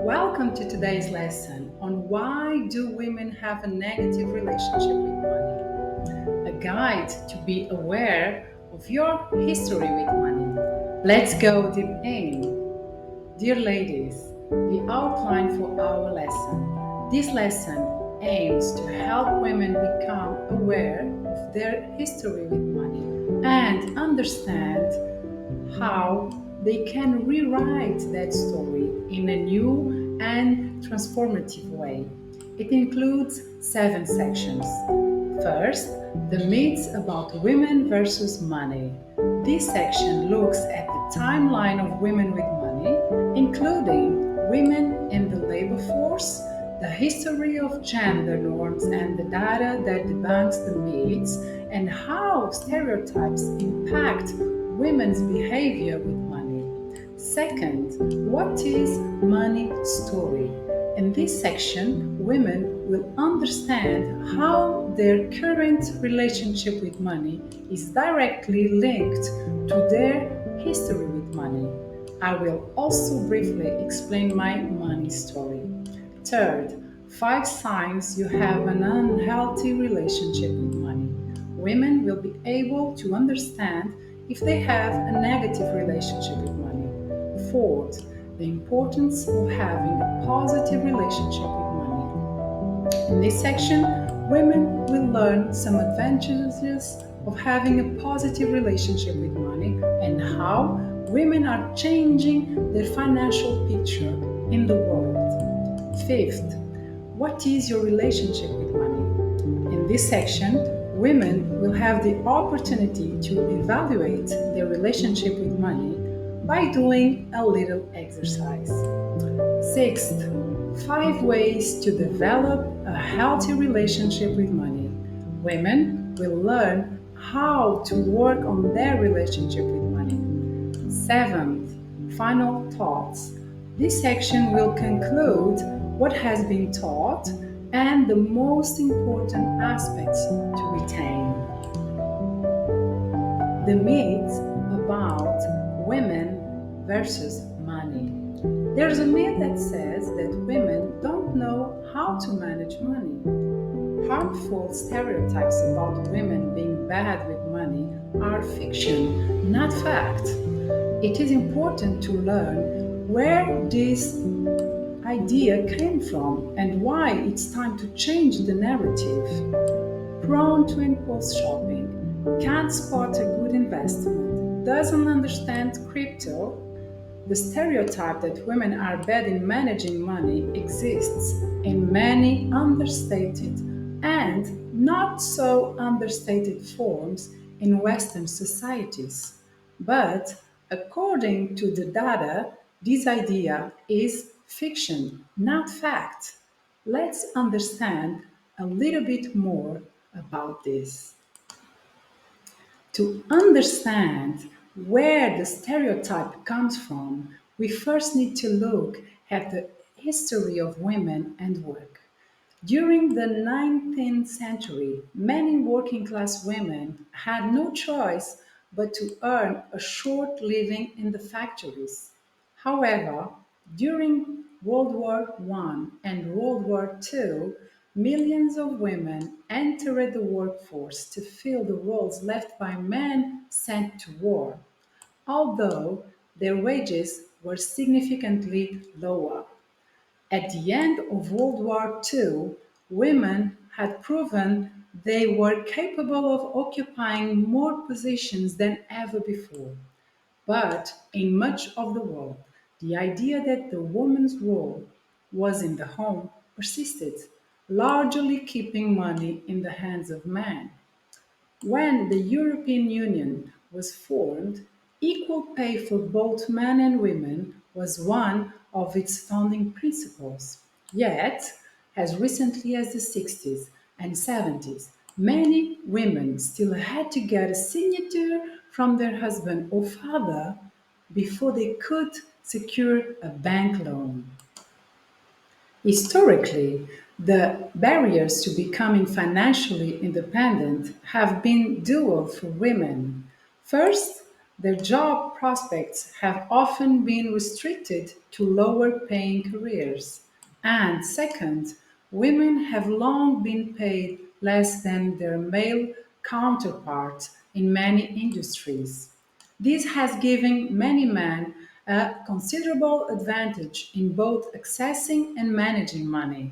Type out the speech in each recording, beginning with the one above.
Welcome to today's lesson on why do women have a negative relationship with money? A guide to be aware of your history with money. Let's go deep in. Dear ladies, the outline for our lesson. This lesson aims to help women become aware of their history with money and understand how they can rewrite that story in a new and transformative way. It includes 7 sections. First, the myths about women versus money. This section looks at the timeline of women with money, including women in the labor force, the history of gender norms and the data that debunks the myths, and how stereotypes impact women's behavior with money. Second, what is money story? In this section, women will understand how their current relationship with money is directly linked to their history with money. I will also briefly explain my money story. Third, 5 signs you have an unhealthy relationship with money. Women will be able to understand if they have a negative relationship with money. Fourth, the importance of having a positive relationship with money. In this section, women will learn some advantages of having a positive relationship with money and how women are changing their financial picture in the world. Fifth, what is your relationship with money? In this section, women will have the opportunity to evaluate their relationship with money by doing a little exercise. Sixth, 5 ways to develop a healthy relationship with money. Women will learn how to work on their relationship with money. Seventh, final thoughts. This section will conclude what has been taught and the most important aspects to retain. The myths about women versus money. There's a myth that says that women don't know how to manage money. Harmful stereotypes about women being bad with money are fiction, not fact. It is important to learn where this idea came from and why it's time to change the narrative. Prone to impulse shopping, can't spot a good investment, doesn't understand crypto. The stereotype that women are bad in managing money exists in many understated and not so understated forms in Western societies. But according to the data, this idea is fiction, not fact. Let's understand a little bit more about this. To understand where the stereotype comes from, we first need to look at the history of women and work. During the 19th century, many working class women had no choice but to earn a short living in the factories. However, during World War One and World War Two, millions of women entered the workforce to fill the roles left by men sent to war, although their wages were significantly lower. At the end of World War Two, women had proven they were capable of occupying more positions than ever before. But in much of the world, the idea that the woman's role was in the home persisted, largely keeping money in the hands of men. When the European Union was formed, equal pay for both men and women was one of its founding principles. Yet, as recently as the 60s and 70s, many women still had to get a signature from their husband or father before they could secure a bank loan. Historically, the barriers to becoming financially independent have been dual for women. First, Their job prospects have often been restricted to lower paying careers. And second, women have long been paid less than their male counterparts in many industries. This has given many men a considerable advantage in both accessing and managing money.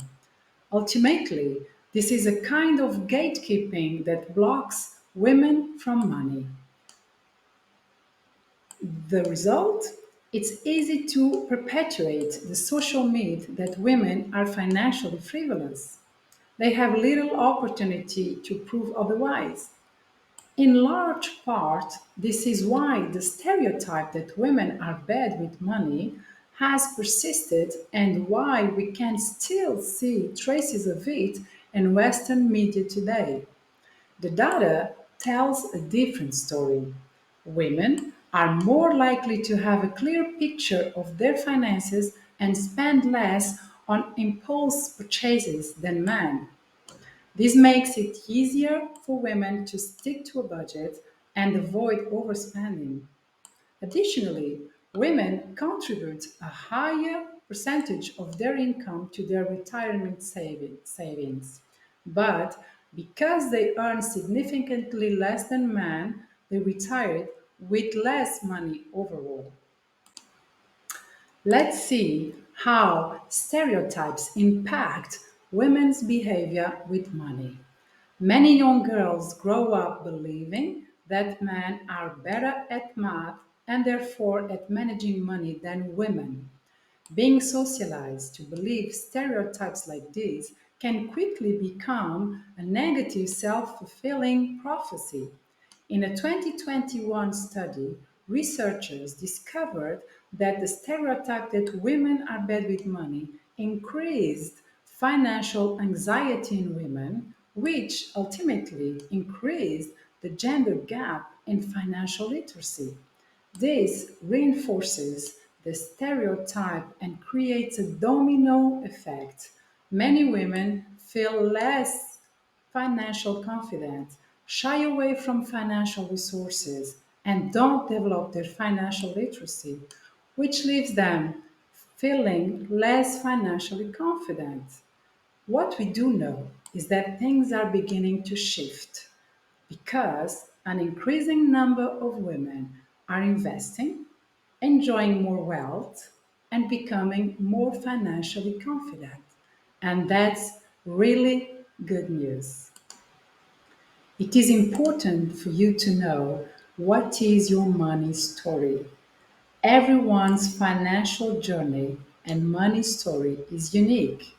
Ultimately, this is a kind of gatekeeping that blocks women from money. The result? It's easy to perpetuate the social myth that women are financially frivolous. They have little opportunity to prove otherwise. In large part, this is why the stereotype that women are bad with money has persisted and why we can still see traces of it in Western media today. The data tells a different story. Women are more likely to have a clear picture of their finances and spend less on impulse purchases than men. This makes it easier for women to stick to a budget and avoid overspending. Additionally, women contribute a higher percentage of their income to their retirement savings. But because they earn significantly less than men, they retire with less money overall. Let's see how stereotypes impact women's behavior with money. Many young girls grow up believing that men are better at math and therefore at managing money than women. Being socialized to believe stereotypes like this can quickly become a negative self fulfilling prophecy. In a 2021 study, researchers discovered that the stereotype that women are bad with money increased financial anxiety in women, which ultimately increased the gender gap in financial literacy. This reinforces the stereotype and creates a domino effect. Many women feel less financial confident, shy away from financial resources, and don't develop their financial literacy, which leaves them feeling less financially confident. What we do know is that things are beginning to shift because an increasing number of women are investing, enjoying more wealth, and becoming more financially confident. And that's really good news. It is important for you to know what is your money story. Everyone's financial journey and money story is unique.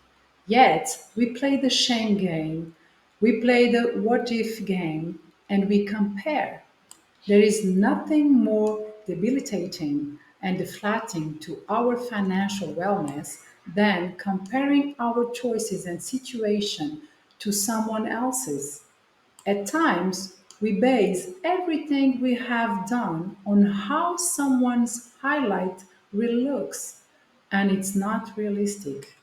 Yet, we play the shame game, we play the what if game, and we compare. There is nothing more debilitating and deflating to our financial wellness than comparing our choices and situation to someone else's. At times, we base everything we have done on how someone's highlight reel looks, and it's not realistic.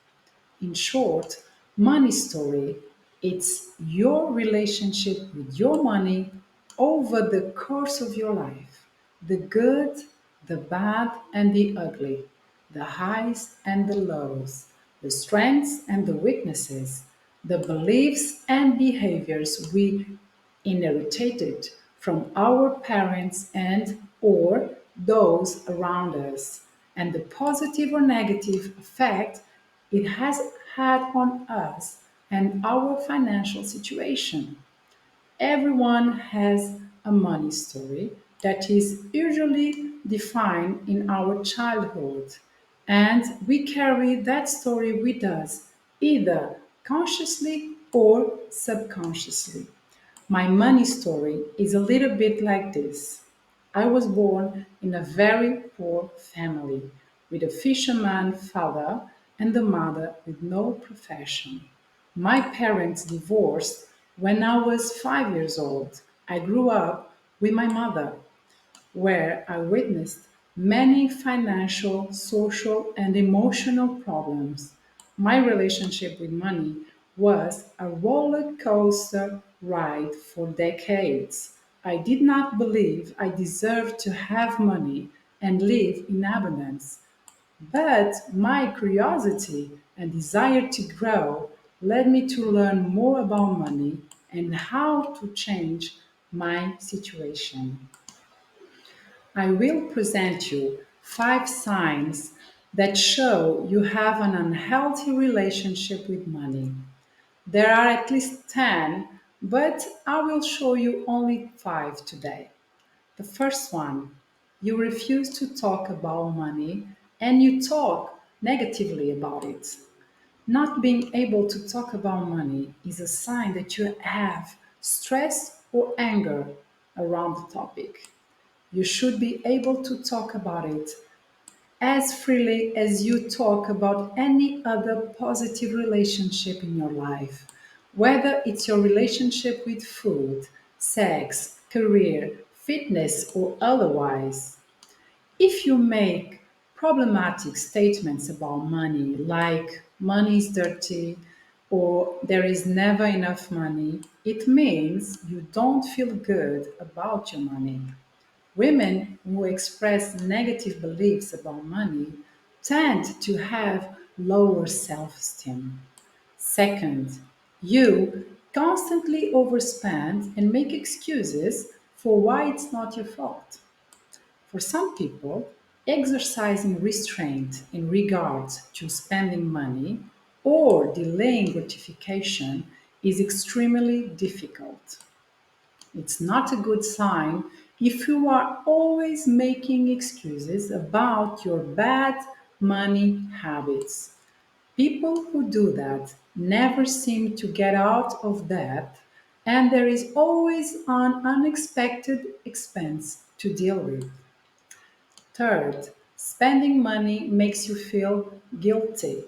In short, money story, it's your relationship with your money over the course of your life. The good, the bad, and the ugly, the highs and the lows, the strengths and the weaknesses, the beliefs and behaviors we inherited from our parents and or those around us, and the positive or negative effect it has had on us and our financial situation. Everyone has a money story that is usually defined in our childhood, and we carry that story with us either consciously or subconsciously. My money story is a little bit like this. I was born in a very poor family with a fisherman father and a mother with no profession. My parents divorced when I was 5 years old. I grew up with my mother, where I witnessed many financial, social, and emotional problems. My relationship with money was a roller coaster ride for decades. I did not believe I deserved to have money and live in abundance. But my curiosity and desire to grow led me to learn more about money and how to change my situation. I will present you 5 signs that show you have an unhealthy relationship with money. There are at least 10, but I will show you only 5 today. The first one, you refuse to talk about money and you talk negatively about it. Not being able to talk about money is a sign that you have stress or anger around the topic. You should be able to talk about it as freely as you talk about any other positive relationship in your life, whether it's your relationship with food, sex, career, fitness, or otherwise. If you make problematic statements about money, like money is dirty or there is never enough money, it means you don't feel good about your money. Women who express negative beliefs about money tend to have lower self esteem. Second, you constantly overspend and make excuses for why it's not your fault. For some people, exercising restraint in regards to spending money or delaying gratification is extremely difficult. It's not a good sign if you are always making excuses about your bad money habits. People who do that never seem to get out of debt, and there is always an unexpected expense to deal with. Third, spending money makes you feel guilty.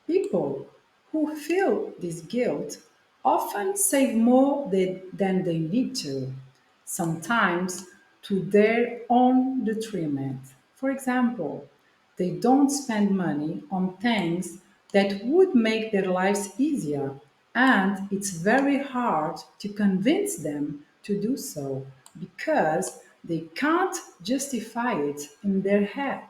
People who feel this guilt often save more than they need to, sometimes to their own detriment. For example, they don't spend money on things that would make their lives easier, and it's very hard to convince them to do so because they can't justify it in their head.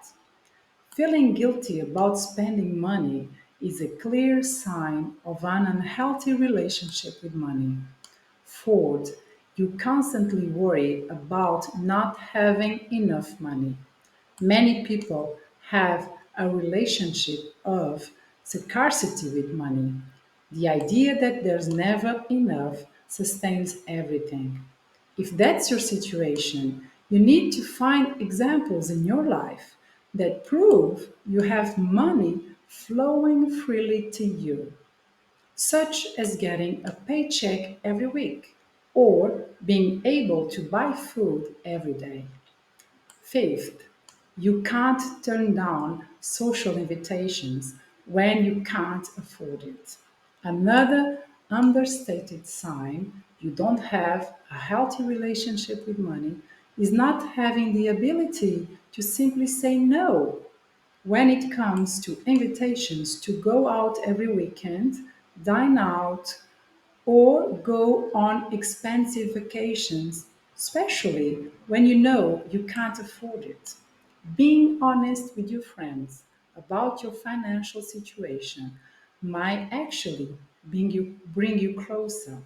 Feeling guilty about spending money is a clear sign of an unhealthy relationship with money. Fourth, you constantly worry about not having enough money. Many people have a relationship of scarcity with money. The idea that there's never enough sustains everything. If that's your situation, you need to find examples in your life that prove you have money flowing freely to you, such as getting a paycheck every week or being able to buy food every day. Fifth, you can't turn down social invitations when you can't afford it. Another understated sign you don't have a healthy relationship with money is not having the ability to simply say no when it comes to invitations to go out every weekend, dine out, or go on expensive vacations, especially when you know you can't afford it. Being honest with your friends about your financial situation might actually bring you closer.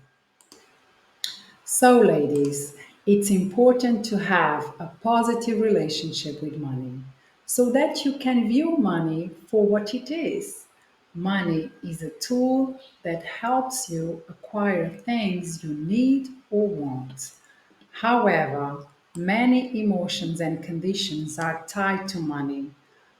So, ladies, it's important to have a positive relationship with money so that you can view money for what it is. Money is a tool that helps you acquire things you need or want. However, many emotions and conditions are tied to money.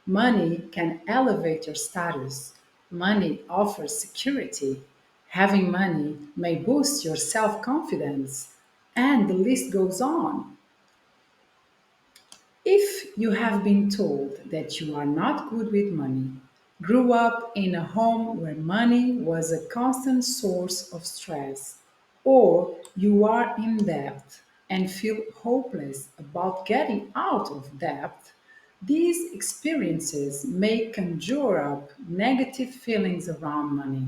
Money can elevate your status. Money offers security. Having money may boost your self confidence. And the list goes on. If you have been told that you are not good with money, grew up in a home where money was a constant source of stress, or you are in debt and feel hopeless about getting out of debt, these experiences may conjure up negative feelings around money.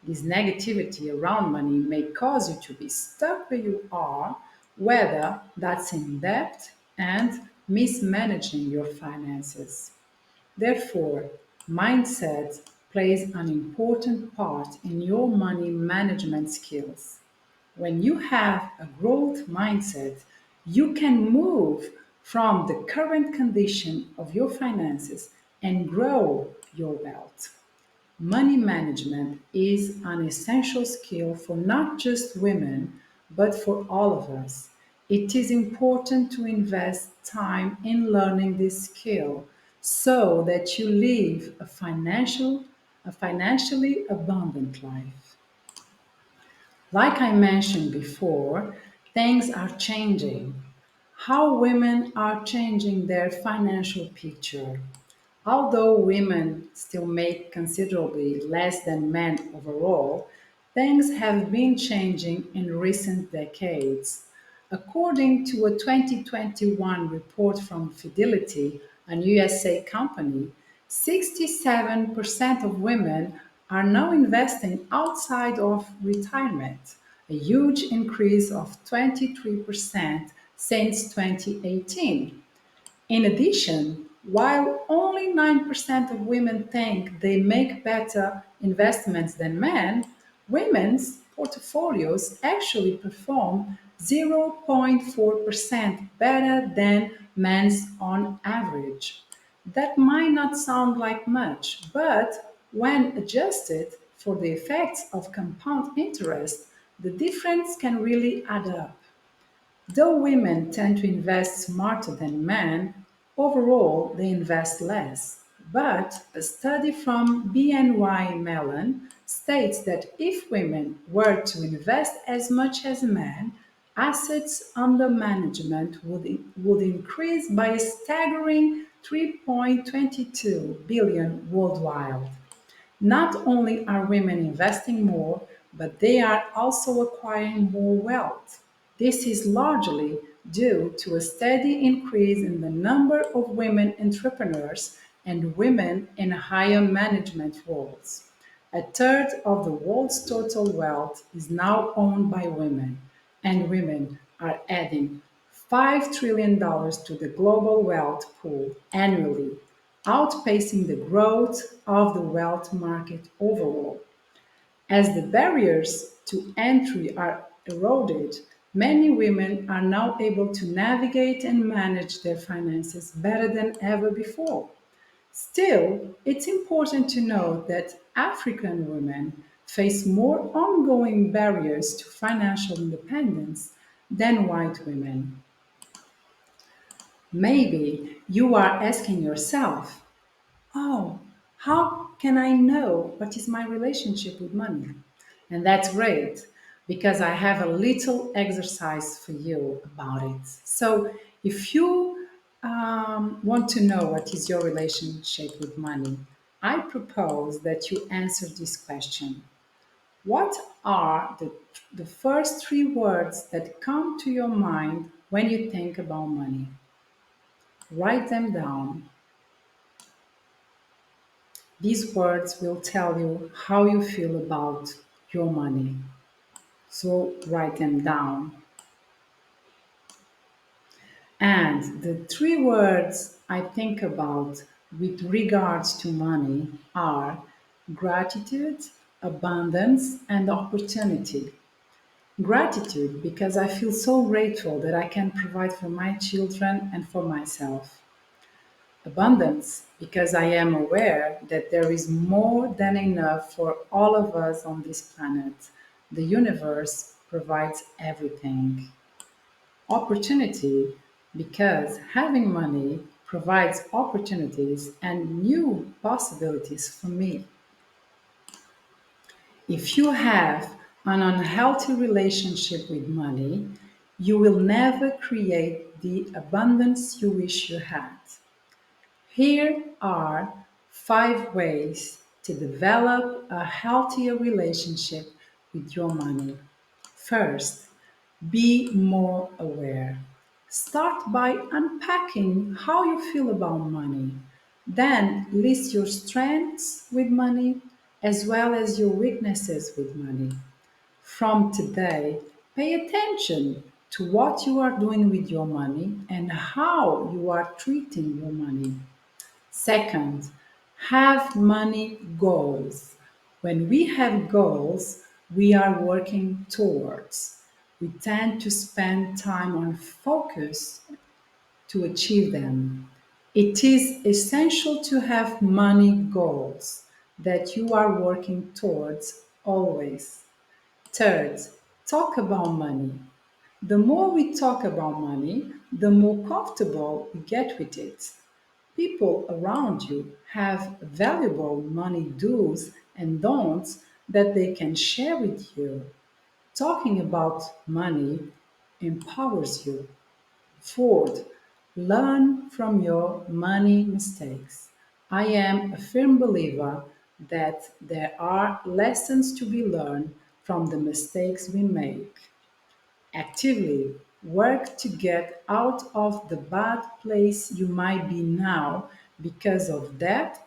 This negativity around money may cause you to be stuck where you are, whether that's in debt and mismanaging your finances. Therefore, mindset plays an important part in your money management skills. When you have a growth mindset, you can move from the current condition of your finances and grow your wealth. Money management is an essential skill for not just women, but for all of us. It is important to invest time in learning this skill so that you live a financially abundant life. Like I mentioned before, things are changing. How women are changing their financial picture. Although women still make considerably less than men overall, things have been changing in recent decades. According to a 2021 report from Fidelity, an USA company, 67% of women are now investing outside of retirement, a huge increase of 23% since 2018. In addition, while only 9% of women think they make better investments than men, women's portfolios actually perform 0.4% better than men's on average. That might not sound like much, but when adjusted for the effects of compound interest, the difference can really add up. Though women tend to invest smarter than men, overall they invest less. But a study from BNY Mellon states that if women were to invest as much as men, assets under management would increase by a staggering 3.22 billion worldwide. Not only are women investing more, but they are also acquiring more wealth. This is largely due to a steady increase in the number of women entrepreneurs and women in higher management roles. A third of the world's total wealth is now owned by women, and women are adding $5 trillion to the global wealth pool annually, outpacing the growth of the wealth market overall. As the barriers to entry are eroded, many women are now able to navigate and manage their finances better than ever before. Still, it's important to note that African women face more ongoing barriers to financial independence than white women. Maybe you are asking yourself, oh, how can I know what is my relationship with money? And that's great because I have a little exercise for you about it. So, if you want to know what is your relationship with money, I propose that you answer this question. What are the first three words that come to your mind when you think about money? Write them down. These words will tell you how you feel about your money. So write them down. And the three words I think about with regards to money are gratitude, abundance, and opportunity. Gratitude because I feel so grateful that I can provide for my children and for myself. Abundance, because I am aware that there is more than enough for all of us on this planet. The universe provides everything. Opportunity, because having money provides opportunities and new possibilities for me. If you have an unhealthy relationship with money, you will never create the abundance you wish you had. Here are 5 ways to develop a healthier relationship with your money. First, be more aware. Start by unpacking how you feel about money. Then list your strengths with money as well as your weaknesses with money. From today, pay attention to what you are doing with your money and how you are treating your money. Second, have money goals. When we have goals, we are working towards. We tend to spend time on focus to achieve them. It is essential to have money goals that you are working towards always. Third, talk about money. The more we talk about money, the more comfortable we get with it. People around you have valuable money do's and don'ts that they can share with you. Talking about money empowers you. Fourth, learn from your money mistakes. I am a firm believer that there are lessons to be learned from the mistakes we make. Actively work to get out of the bad place you might be now because of debt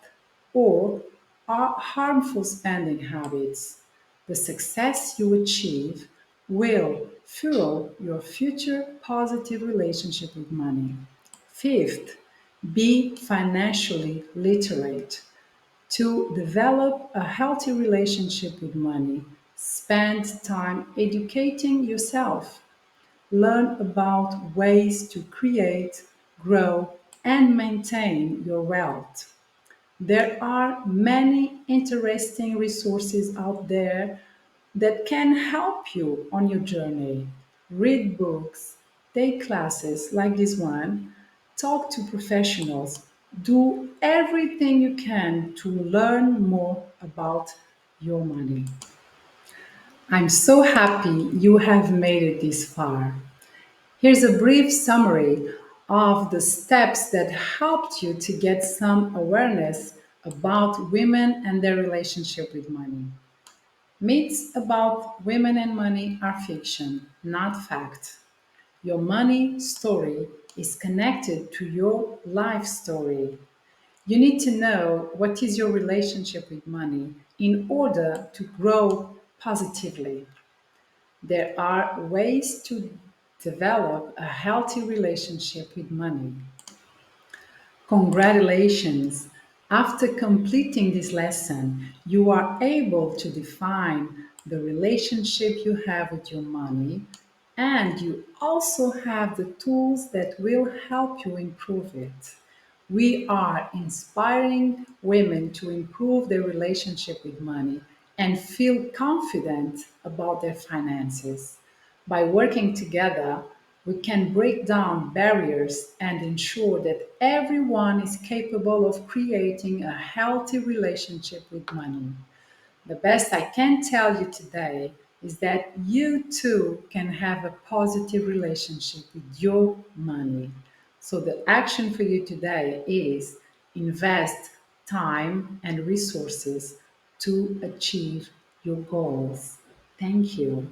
or harmful spending habits. The success you achieve will fuel your future positive relationship with money. Fifth, be financially literate. To develop a healthy relationship with money, spend time educating yourself. Learn about ways to create, grow, and maintain your wealth. There are many interesting resources out there that can help you on your journey. Read books, take classes like this one, talk to professionals, do everything you can to learn more about your money. I'm so happy you have made it this far. Here's a brief summary of the steps that helped you to get some awareness about women and their relationship with money. Myths about women and money are fiction, not fact. Your money story is connected to your life story. You need to know what is your relationship with money in order to grow positively. There are ways to develop a healthy relationship with money. Congratulations! After completing this lesson, you are able to define the relationship you have with your money, and you also have the tools that will help you improve it. We are inspiring women to improve their relationship with money and feel confident about their finances. By working together, we can break down barriers and ensure that everyone is capable of creating a healthy relationship with money. The best I can tell you today is that you too can have a positive relationship with your money. So, the action for you today is invest time and resources to achieve your goals. Thank you.